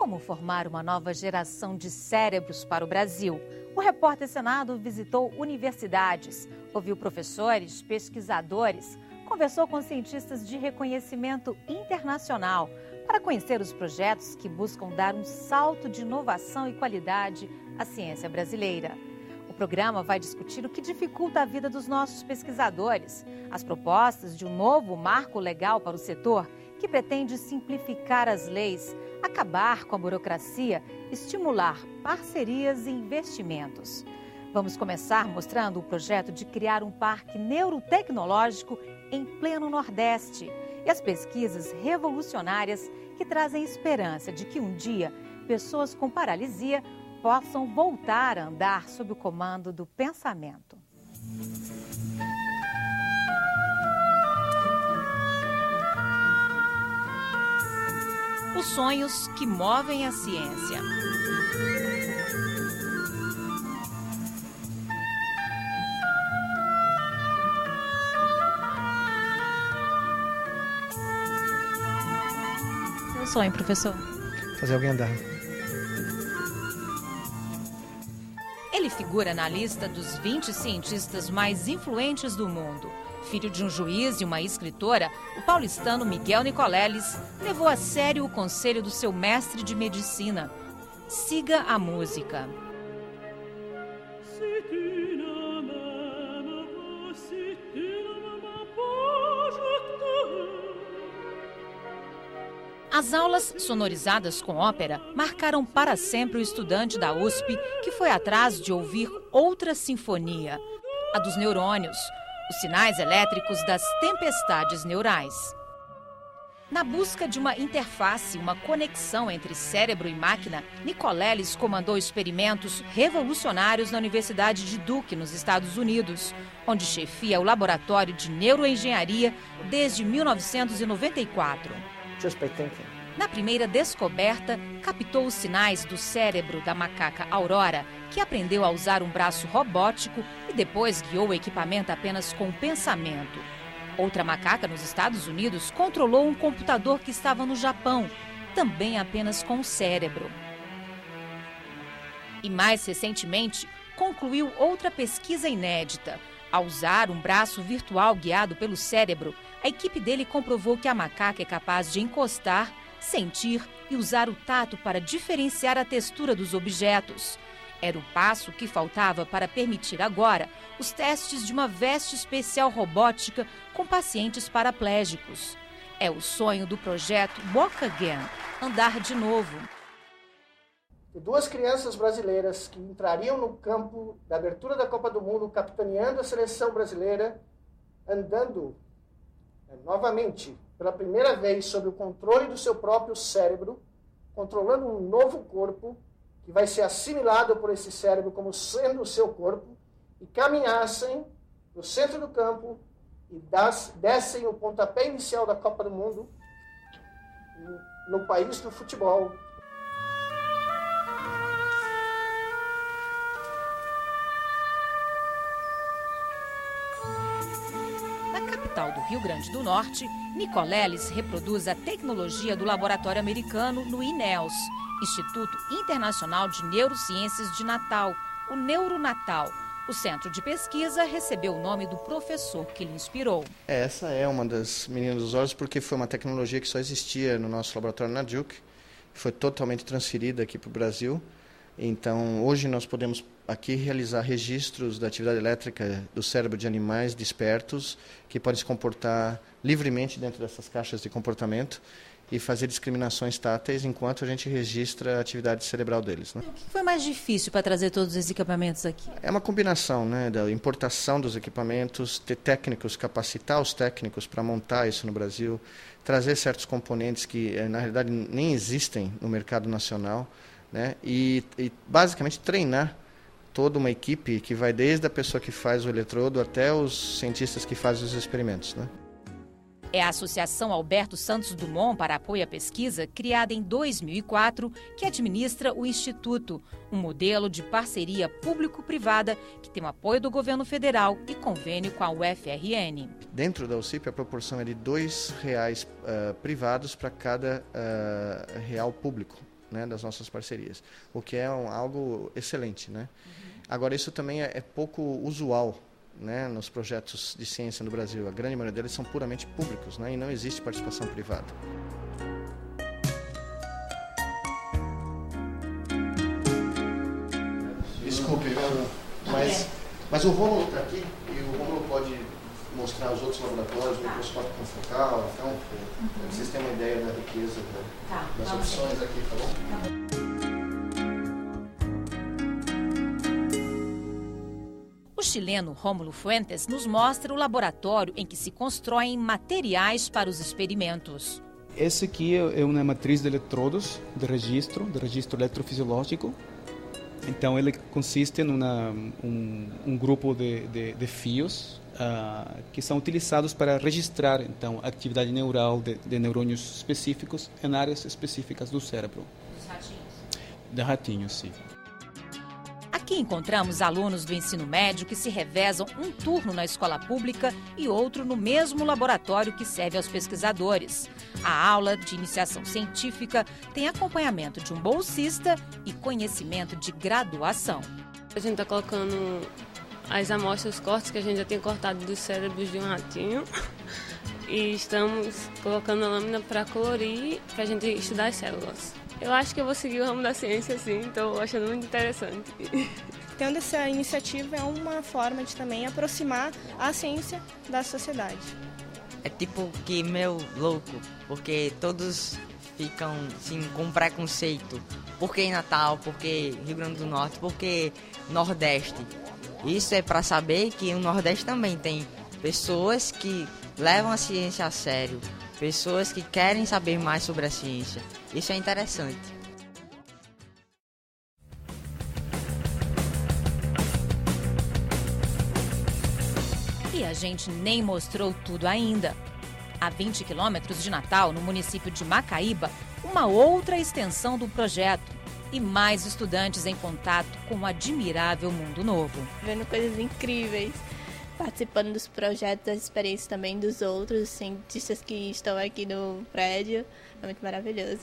Como formar uma nova geração de cérebros para o Brasil? O Repórter Senado visitou universidades, ouviu professores, pesquisadores, conversou com cientistas de reconhecimento internacional para conhecer os projetos que buscam dar um salto de inovação e qualidade à ciência brasileira. O programa vai discutir o que dificulta a vida dos nossos pesquisadores, as propostas de um novo marco legal para o setor que pretende simplificar as leis, acabar com a burocracia, estimular parcerias e investimentos. Vamos começar mostrando o projeto de criar um parque neurotecnológico em pleno Nordeste e as pesquisas revolucionárias que trazem esperança de que um dia pessoas com paralisia possam voltar a andar sob o comando do pensamento. Os sonhos que movem a ciência. Seu sonho, professor? Fazer alguém andar. Ele figura na lista dos 20 cientistas mais influentes do mundo. Filho de um juiz e uma escritora, o paulistano Miguel Nicoleles levou a sério o conselho do seu mestre de medicina. Siga a música. As aulas sonorizadas com ópera marcaram para sempre o estudante da USP que foi atrás de ouvir outra sinfonia, a dos neurônios, os sinais elétricos das tempestades neurais. Na busca de uma interface, uma conexão entre cérebro e máquina, Nicoleles comandou experimentos revolucionários na Universidade de Duke, nos Estados Unidos, onde chefia o laboratório de neuroengenharia desde 1994. Na primeira descoberta, captou os sinais do cérebro da macaca Aurora, que aprendeu a usar um braço robótico e depois guiou o equipamento apenas com o pensamento. Outra macaca nos Estados Unidos controlou um computador que estava no Japão, também apenas com o cérebro. E mais recentemente, concluiu outra pesquisa inédita. Ao usar um braço virtual guiado pelo cérebro, a equipe dele comprovou que a macaca é capaz de encostar, sentir e usar o tato para diferenciar a textura dos objetos. Era o passo que faltava para permitir agora os testes de uma veste especial robótica com pacientes paraplégicos. É o sonho do projeto Walk Again, andar de novo. Duas crianças brasileiras que entrariam no campo da abertura da Copa do Mundo, capitaneando a seleção brasileira, andando novamente, pela primeira vez, sob o controle do seu próprio cérebro, controlando um novo corpo, que vai ser assimilado por esse cérebro como sendo o seu corpo, e caminhassem no centro do campo e dessem o pontapé inicial da Copa do Mundo no país do futebol. Do Rio Grande do Norte, Nicoleles reproduz a tecnologia do laboratório americano no INELS, Instituto Internacional de Neurociências de Natal, o Neuronatal. O centro de pesquisa recebeu o nome do professor que lhe inspirou. Essa é uma das meninas dos olhos porque foi uma tecnologia que só existia no nosso laboratório na Duke, foi totalmente transferida aqui para o Brasil. Então, hoje nós podemos aqui realizar registros da atividade elétrica do cérebro de animais despertos que podem se comportar livremente dentro dessas caixas de comportamento e fazer discriminações táteis enquanto a gente registra a atividade cerebral deles, né? O que foi mais difícil para trazer todos esses equipamentos aqui? É uma combinação, né, da importação dos equipamentos, ter técnicos, capacitar os técnicos para montar isso no Brasil, trazer certos componentes que, na realidade, nem existem no mercado nacional, né, e basicamente treinar toda uma equipe que vai desde a pessoa que faz o eletrodo até os cientistas que fazem os experimentos, né? É a Associação Alberto Santos Dumont para Apoio à Pesquisa, criada em 2004, que administra o Instituto, um modelo de parceria público-privada que tem o apoio do governo federal e convênio com a UFRN. Dentro da UCIP, a proporção é de R$ 2 privados para cada real público, né, das nossas parcerias, o que é algo excelente, né? Agora, isso também é pouco usual, né, nos projetos de ciência no Brasil. A grande maioria deles são puramente públicos, né, e não existe participação privada. Desculpe, mas o Rômulo está aqui e o Rômulo pode mostrar os outros laboratórios, o microscópio confocal, então, vocês têm uma ideia da riqueza das opções aqui, tá bom? O chileno Rômulo Fuentes nos mostra o laboratório em que se constroem materiais para os experimentos. Esse aqui é uma matriz de eletrodos de registro eletrofisiológico. Então, ele consiste em um grupo de fios que são utilizados para registrar então, a atividade neural de neurônios específicos em áreas específicas do cérebro. Dos ratinhos? De ratinhos, sim. Aqui encontramos alunos do ensino médio que se revezam um turno na escola pública e outro no mesmo laboratório que serve aos pesquisadores. A aula de iniciação científica tem acompanhamento de um bolsista e conhecimento de graduação. A gente está colocando as amostras, os cortes que a gente já tinha cortado dos cérebros de um ratinho e estamos colocando a lâmina para colorir, para a gente estudar as células. Eu acho que eu vou seguir o ramo da ciência, sim, estou achando muito interessante. Tendo essa iniciativa é uma forma de também aproximar a ciência da sociedade. É tipo que meio louco, porque todos ficam assim, com preconceito. Por que Natal? Por que Rio Grande do Norte? Por que Nordeste? Isso é para saber que o Nordeste também tem pessoas que levam a ciência a sério, pessoas que querem saber mais sobre a ciência. Isso é interessante. E a gente nem mostrou tudo ainda. A 20 quilômetros de Natal, no município de Macaíba, uma outra extensão do projeto. E mais estudantes em contato com o admirável mundo novo. Vendo coisas incríveis, participando dos projetos, das experiências também dos outros cientistas que estão aqui no prédio. É muito maravilhoso.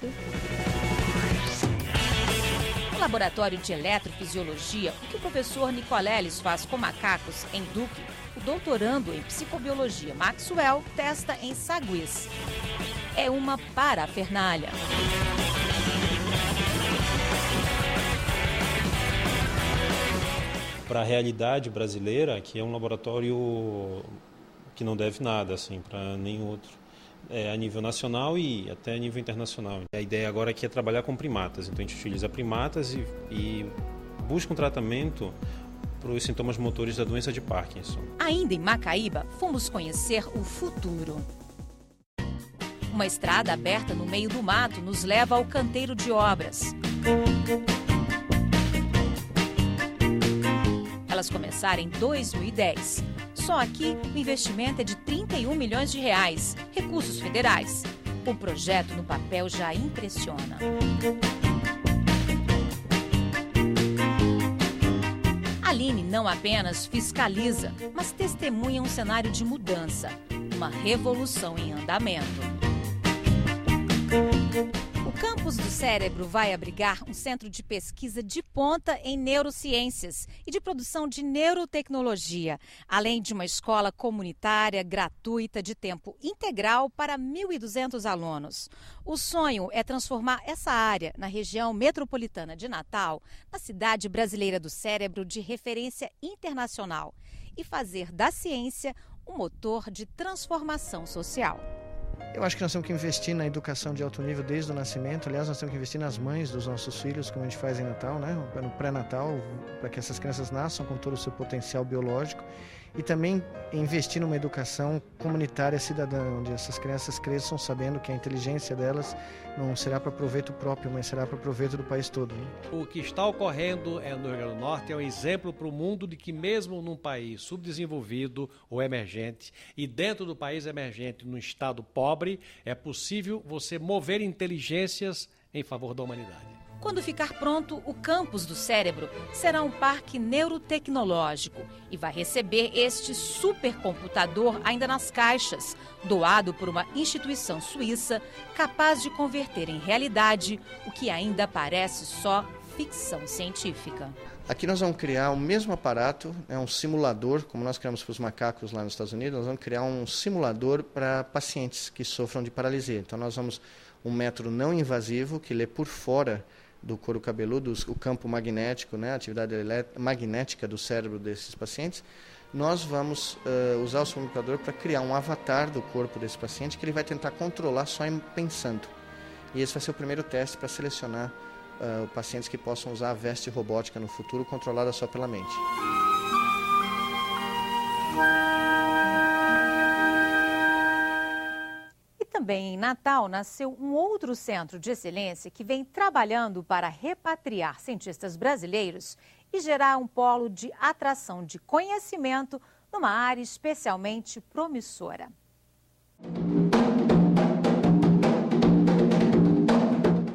No laboratório de eletrofisiologia, o que o professor Nicoleles faz com macacos em Duque, o doutorando em psicobiologia Maxwell testa em Sagüís. É uma parafernália. Para a realidade brasileira, que é um laboratório que não deve nada assim, para nenhum outro, a nível nacional e até a nível internacional. A ideia agora aqui é trabalhar com primatas, então a gente utiliza primatas e busca um tratamento para os sintomas motores da doença de Parkinson. Ainda em Macaíba, fomos conhecer o futuro. Uma estrada aberta no meio do mato nos leva ao canteiro de obras. Elas começaram em 2010. Só aqui o investimento é de 31 milhões de reais, recursos federais. O projeto no papel já impressiona. Aline não apenas fiscaliza, mas testemunha um cenário de mudança, uma revolução em andamento. O campus do cérebro vai abrigar um centro de pesquisa de ponta em neurociências e de produção de neurotecnologia, além de uma escola comunitária gratuita de tempo integral para 1.200 alunos. O sonho é transformar essa área, na região metropolitana de Natal, na cidade brasileira do cérebro de referência internacional e fazer da ciência um motor de transformação social. Eu acho que nós temos que investir na educação de alto nível desde o nascimento. Aliás, nós temos que investir nas mães dos nossos filhos, como a gente faz em Natal, né? No pré-natal, para que essas crianças nasçam com todo o seu potencial biológico. E também investir numa educação comunitária cidadã, onde essas crianças cresçam sabendo que a inteligência delas não será para proveito próprio, mas será para proveito do país todo. Né? O que está ocorrendo no Rio Grande do Norte é um exemplo para o mundo de que mesmo num país subdesenvolvido ou emergente, e dentro do país emergente, num estado pobre, é possível você mover inteligências em favor da humanidade. Quando ficar pronto, o campus do cérebro será um parque neurotecnológico e vai receber este supercomputador ainda nas caixas, doado por uma instituição suíça capaz de converter em realidade o que ainda parece só ficção científica. Aqui nós vamos criar o mesmo aparato, um simulador, como nós criamos para os macacos lá nos Estados Unidos, nós vamos criar um simulador para pacientes que sofram de paralisia. Então nós vamos um método não invasivo que lê por fora do couro cabeludo, o campo magnético, né, a atividade magnética do cérebro desses pacientes. Nós vamos usar o supercomputador para criar um avatar do corpo desse paciente que ele vai tentar controlar só pensando. E esse vai ser o primeiro teste para selecionar pacientes que possam usar a veste robótica no futuro, controlada só pela mente. Também em Natal nasceu um outro centro de excelência que vem trabalhando para repatriar cientistas brasileiros e gerar um polo de atração de conhecimento numa área especialmente promissora.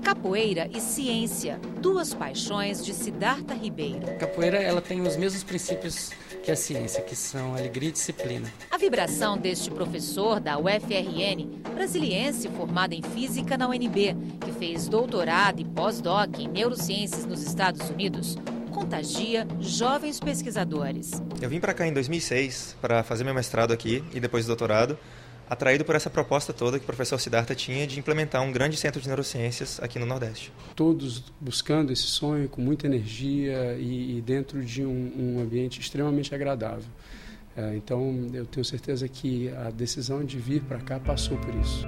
Capoeira e ciência, duas paixões de Siddhartha Ribeiro. A capoeira ela tem os mesmos princípios que a ciência, que são alegria e disciplina. A vibração deste professor da UFRN, brasiliense formado em física na UNB, que fez doutorado e pós-doc em neurociências nos Estados Unidos, contagia jovens pesquisadores. Eu vim para cá em 2006 para fazer meu mestrado aqui e depois doutorado, atraído por essa proposta toda que o professor Siddhartha tinha de implementar um grande centro de neurociências aqui no Nordeste. Todos buscando esse sonho com muita energia e dentro de um ambiente extremamente agradável. Então, eu tenho certeza que a decisão de vir para cá passou por isso.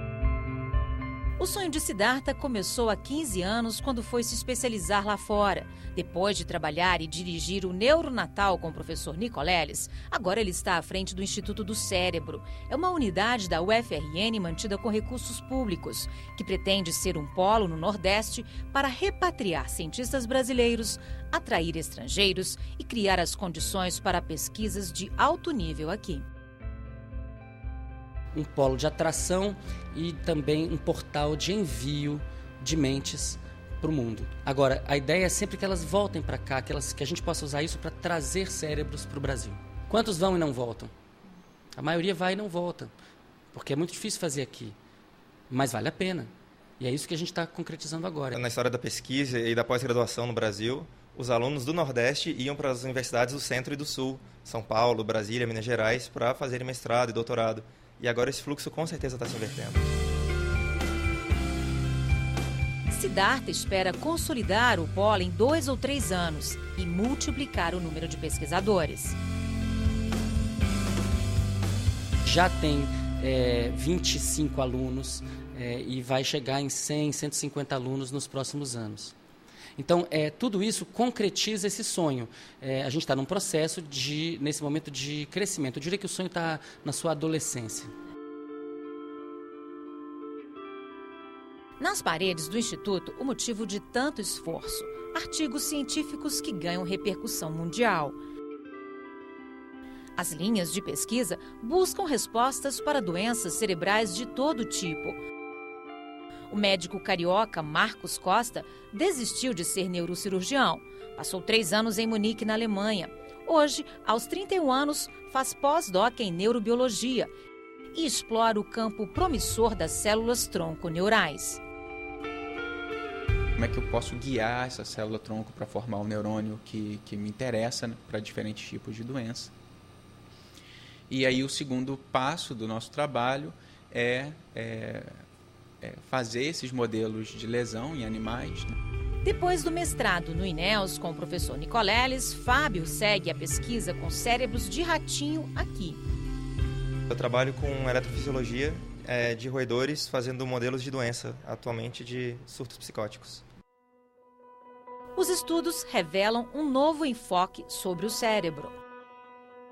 O sonho de Siddhartha começou há 15 anos quando foi se especializar lá fora. Depois de trabalhar e dirigir o Neuronatal com o professor Nicoleles, agora ele está à frente do Instituto do Cérebro. É uma unidade da UFRN mantida com recursos públicos, que pretende ser um polo no Nordeste para repatriar cientistas brasileiros, atrair estrangeiros e criar as condições para pesquisas de alto nível aqui. Um polo de atração e também um portal de envio de mentes para o mundo. Agora, a ideia é sempre que elas voltem para cá, que a gente possa usar isso para trazer cérebros para o Brasil. Quantos vão e não voltam? A maioria vai e não volta, porque é muito difícil fazer aqui, mas vale a pena. E é isso que a gente está concretizando agora. Na história da pesquisa e da pós-graduação no Brasil, os alunos do Nordeste iam para as universidades do Centro e do Sul, São Paulo, Brasília, Minas Gerais, para fazerem mestrado e doutorado. E agora esse fluxo com certeza está se invertendo. Siddhartha espera consolidar o polo em 2 ou 3 anos e multiplicar o número de pesquisadores. Já tem 25 alunos e vai chegar em 100, 150 alunos nos próximos anos. Então, tudo isso concretiza esse sonho. A gente está num processo nesse momento de crescimento. Eu diria que o sonho está na sua adolescência. Nas paredes do Instituto, o motivo de tanto esforço. Artigos científicos que ganham repercussão mundial. As linhas de pesquisa buscam respostas para doenças cerebrais de todo tipo. O médico carioca Marcos Costa desistiu de ser neurocirurgião. Passou 3 anos em Munique, na Alemanha. Hoje, aos 31 anos, faz pós-doc em neurobiologia e explora o campo promissor das células-tronco neurais. Como é que eu posso guiar essa célula-tronco para formar um neurônio que me interessa, né, para diferentes tipos de doença? E aí o segundo passo do nosso trabalho é fazer esses modelos de lesão em animais. Né? Depois do mestrado no INEOS com o professor Nicoleles, Fábio segue a pesquisa com cérebros de ratinho aqui. Eu trabalho com eletrofisiologia de roedores, fazendo modelos de doença, atualmente de surtos psicóticos. Os estudos revelam um novo enfoque sobre o cérebro.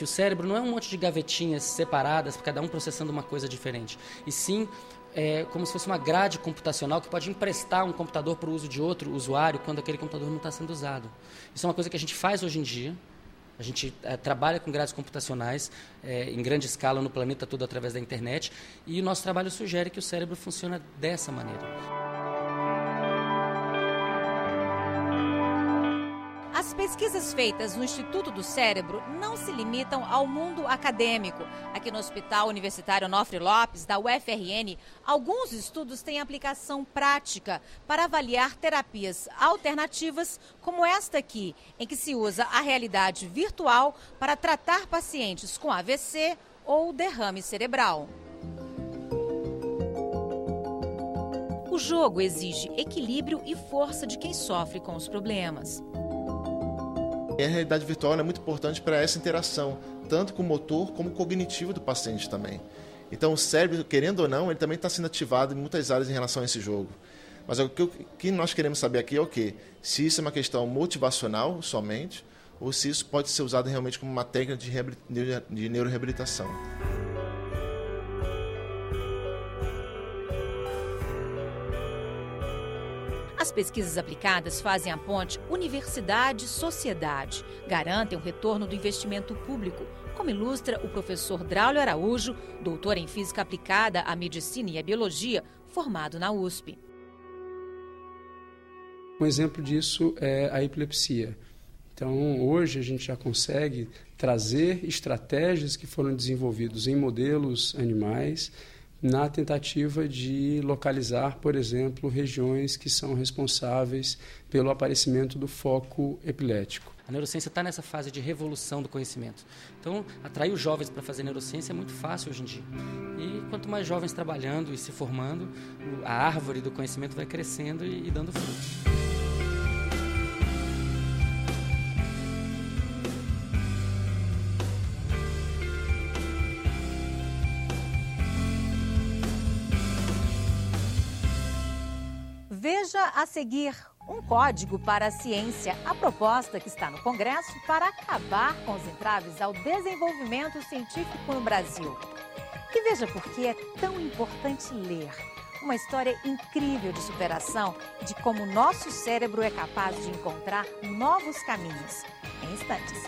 O cérebro não é um monte de gavetinhas separadas, cada um processando uma coisa diferente, e sim como se fosse uma grade computacional que pode emprestar um computador para o uso de outro usuário quando aquele computador não está sendo usado. Isso é uma coisa que a gente faz hoje em dia. A gente trabalha com grades computacionais em grande escala no planeta todo através da internet, e o nosso trabalho sugere que o cérebro funciona dessa maneira. pesquisas feitas no Instituto do Cérebro não se limitam ao mundo acadêmico. Aqui no Hospital Universitário Onofre Lopes, da UFRN, alguns estudos têm aplicação prática para avaliar terapias alternativas, como esta aqui, em que se usa a realidade virtual para tratar pacientes com AVC ou derrame cerebral. O jogo exige equilíbrio e força de quem sofre com os problemas. A realidade virtual é muito importante para essa interação, tanto com o motor como cognitivo do paciente também. Então o cérebro, querendo ou não, ele também está sendo ativado em muitas áreas em relação a esse jogo. Mas o que nós queremos saber aqui é o quê? Se isso é uma questão motivacional somente, ou se isso pode ser usado realmente como uma técnica de neuroreabilitação. As pesquisas aplicadas fazem a ponte universidade-sociedade, garantem o retorno do investimento público, como ilustra o professor Draulio Araújo, doutor em Física Aplicada à Medicina e à Biologia, formado na USP. Um exemplo disso é a epilepsia. Então, hoje a gente já consegue trazer estratégias que foram desenvolvidas em modelos animais na tentativa de localizar, por exemplo, regiões que são responsáveis pelo aparecimento do foco epilético. A neurociência está nessa fase de revolução do conhecimento. Então, atrair os jovens para fazer neurociência é muito fácil hoje em dia. E quanto mais jovens trabalhando e se formando, a árvore do conhecimento vai crescendo e dando frutos. Veja a seguir um código para a ciência, a proposta que está no Congresso para acabar com os entraves ao desenvolvimento científico no Brasil. E veja por que é tão importante ler. Uma história incrível de superação, de como o nosso cérebro é capaz de encontrar novos caminhos. Em instantes.